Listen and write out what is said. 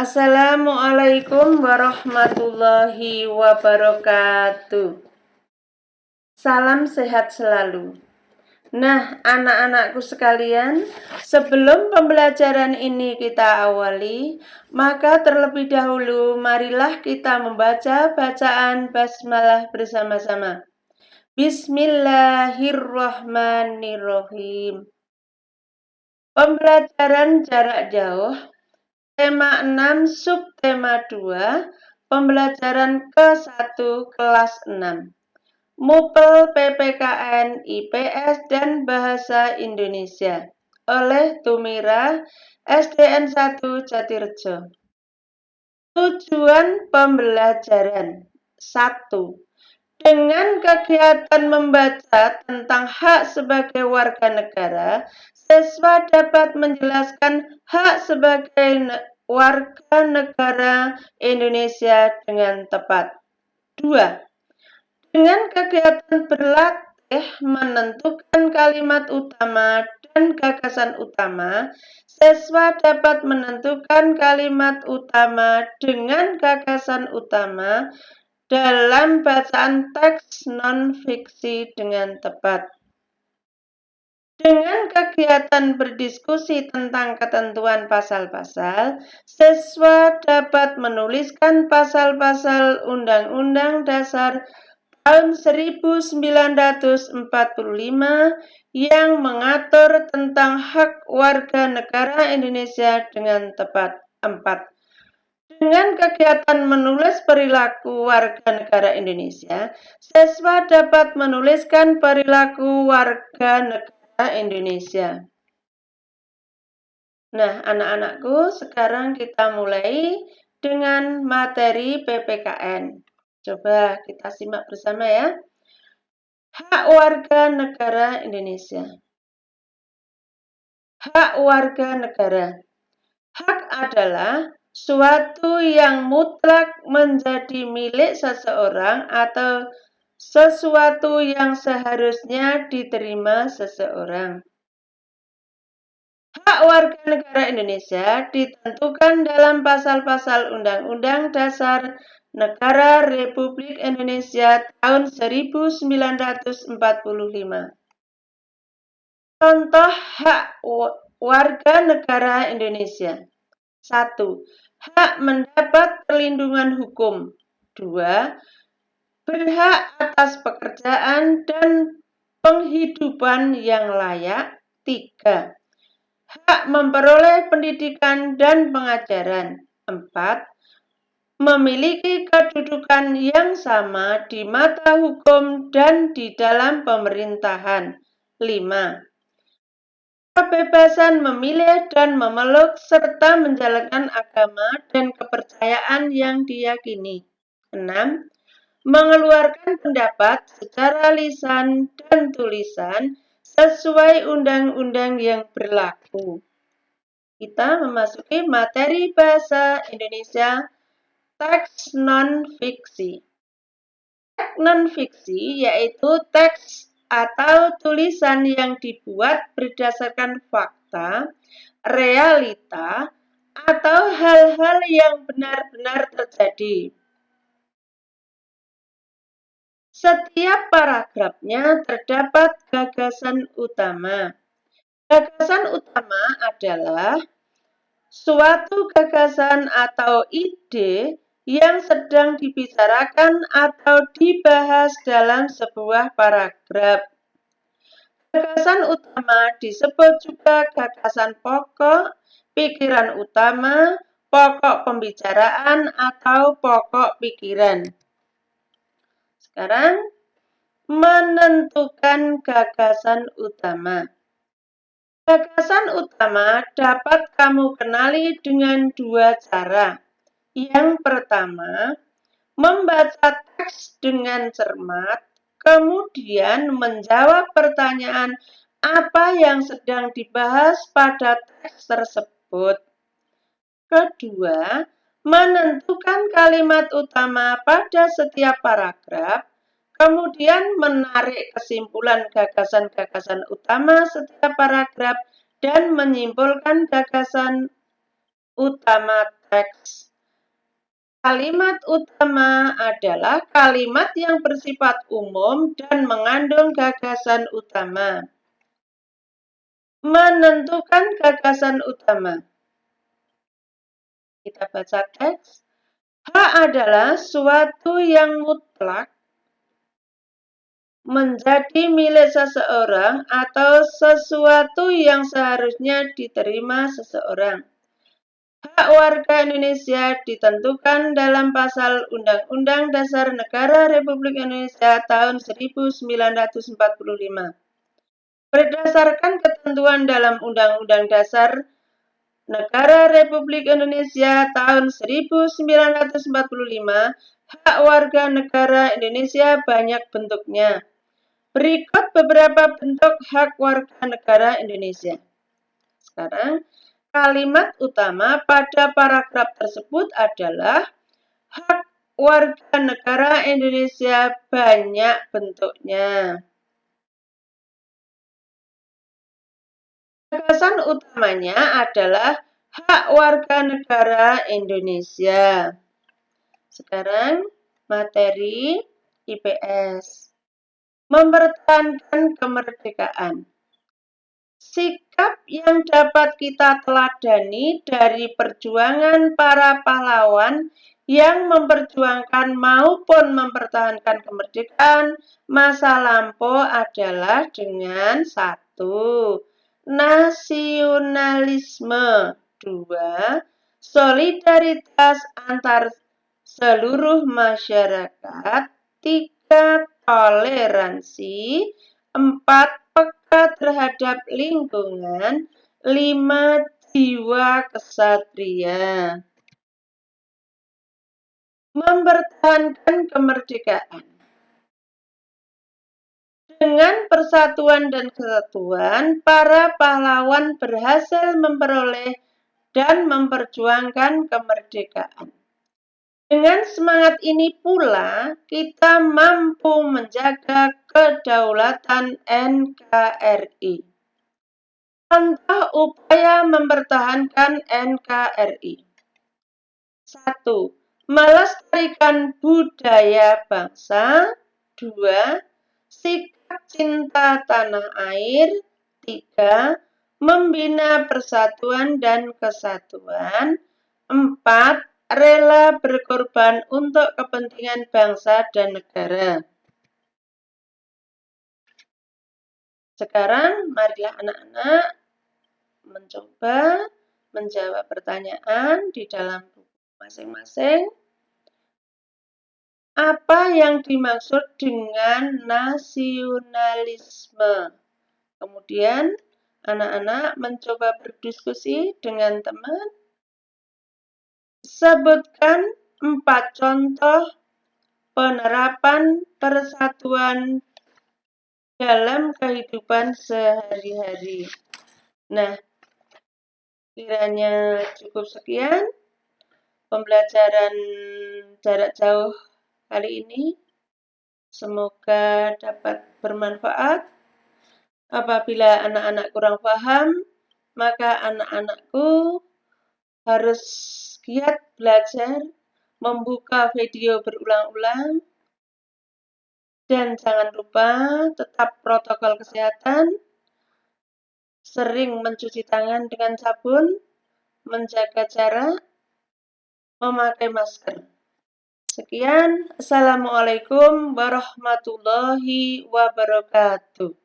Assalamualaikum warahmatullahi wabarakatuh. Salam sehat selalu. Nah, anak-anakku sekalian, sebelum pembelajaran ini kita awali, maka terlebih dahulu marilah kita membaca bacaan basmalah bersama-sama. Bismillahirrahmanirrahim. Pembelajaran jarak jauh, tema 6, subtema 2, pembelajaran ke-1 kelas 6. MUPEL PPKN IPS dan Bahasa Indonesia oleh Tumira SDN 1 Jatirejo. Tujuan pembelajaran 1. Dengan kegiatan membaca tentang hak sebagai warga negara, siswa dapat menjelaskan hak sebagai warga negara Indonesia dengan tepat. 2. Dengan kegiatan berlatih menentukan kalimat utama dan gagasan utama, siswa dapat menentukan kalimat utama dengan gagasan utama dalam bacaan teks non-fiksi dengan tepat. Dengan kegiatan berdiskusi tentang ketentuan pasal-pasal, siswa dapat menuliskan pasal-pasal Undang-Undang Dasar tahun 1945 yang mengatur tentang hak warga negara Indonesia dengan tepat. 4. Dengan kegiatan menulis perilaku warga negara Indonesia, siswa dapat menuliskan perilaku warga negara Indonesia. Nah, anak-anakku, sekarang kita mulai dengan materi PPKN. Coba kita simak bersama ya. Hak warga negara Indonesia. Hak warga negara. Hak adalah suatu yang mutlak menjadi milik seseorang atau sesuatu yang seharusnya diterima seseorang. Hak warga negara Indonesia ditentukan dalam pasal-pasal Undang-Undang Dasar Negara Republik Indonesia tahun 1945. Contoh hak warga negara Indonesia. 1. Hak mendapat perlindungan hukum. 2. Berhak atas pekerjaan dan penghidupan yang layak. 3. Hak memperoleh pendidikan dan pengajaran. 4. Memiliki kedudukan yang sama di mata hukum dan di dalam pemerintahan. 5. Kebebasan memilih dan memeluk serta menjalankan agama dan kepercayaan yang diyakini. 6. Mengeluarkan pendapat secara lisan dan tulisan sesuai undang-undang yang berlaku. Kita memasuki materi bahasa Indonesia, teks non-fiksi. Teks non-fiksi yaitu teks atau tulisan yang dibuat berdasarkan fakta, realita, atau hal-hal yang benar-benar terjadi. Setiap paragrafnya terdapat gagasan utama. Gagasan utama adalah suatu gagasan atau ide yang sedang dibicarakan atau dibahas dalam sebuah paragraf. Gagasan utama disebut juga gagasan pokok, pikiran utama, pokok pembicaraan, atau pokok pikiran. Sekarang, menentukan gagasan utama. Gagasan utama dapat kamu kenali dengan dua cara. Yang pertama, membaca teks dengan cermat, kemudian menjawab pertanyaan apa yang sedang dibahas pada teks tersebut. Kedua, menentukan kalimat utama pada setiap paragraf, kemudian menarik kesimpulan gagasan-gagasan utama setiap paragraf dan menyimpulkan gagasan utama teks. Kalimat utama adalah kalimat yang bersifat umum dan mengandung gagasan utama. Menentukan gagasan utama. Kita baca teks. Hak adalah suatu yang mutlak menjadi milik seseorang atau sesuatu yang seharusnya diterima seseorang. Hak warga Indonesia ditentukan dalam pasal Undang-Undang Dasar Negara Republik Indonesia tahun 1945. Berdasarkan ketentuan dalam Undang-Undang Dasar Negara Republik Indonesia tahun 1945, hak warga negara Indonesia banyak bentuknya. Berikut beberapa bentuk hak warga negara Indonesia. Sekarang, kalimat utama pada paragraf tersebut adalah hak warga negara Indonesia banyak bentuknya. Gagasan utamanya adalah hak warga negara Indonesia. Sekarang, materi IPS. Mempertahankan kemerdekaan. Sikap yang dapat kita teladani dari perjuangan para pahlawan yang memperjuangkan maupun mempertahankan kemerdekaan masa lampau adalah dengan 1. Nasionalisme. 2. Solidaritas antar seluruh masyarakat. 3. Toleransi. 4. Peka terhadap lingkungan. 5. Jiwa kesatria. Mempertahankan kemerdekaan. Dengan persatuan dan kesatuan, para pahlawan berhasil memperoleh dan memperjuangkan kemerdekaan. Dengan semangat ini pula, kita mampu menjaga kedaulatan NKRI. Contoh upaya mempertahankan NKRI. 1. Melestarikan budaya bangsa. 2. Sikap cinta tanah air. 3. Membina persatuan dan kesatuan. 4. Rela berkorban untuk kepentingan bangsa dan negara. Sekarang, marilah anak-anak mencoba menjawab pertanyaan di dalam buku masing-masing. Apa yang dimaksud dengan nasionalisme? Kemudian, anak-anak mencoba berdiskusi dengan teman. Sebutkan 4 contoh penerapan persatuan dalam kehidupan sehari-hari. Nah, kiranya cukup sekian pembelajaran jarak jauh kali ini. Semoga dapat bermanfaat. Apabila anak-anak kurang paham, maka anak-anakku harus giat belajar, membuka video berulang-ulang, dan jangan lupa tetap protokol kesehatan, sering mencuci tangan dengan sabun, menjaga jarak, memakai masker. Sekian, Assalamualaikum warahmatullahi wabarakatuh.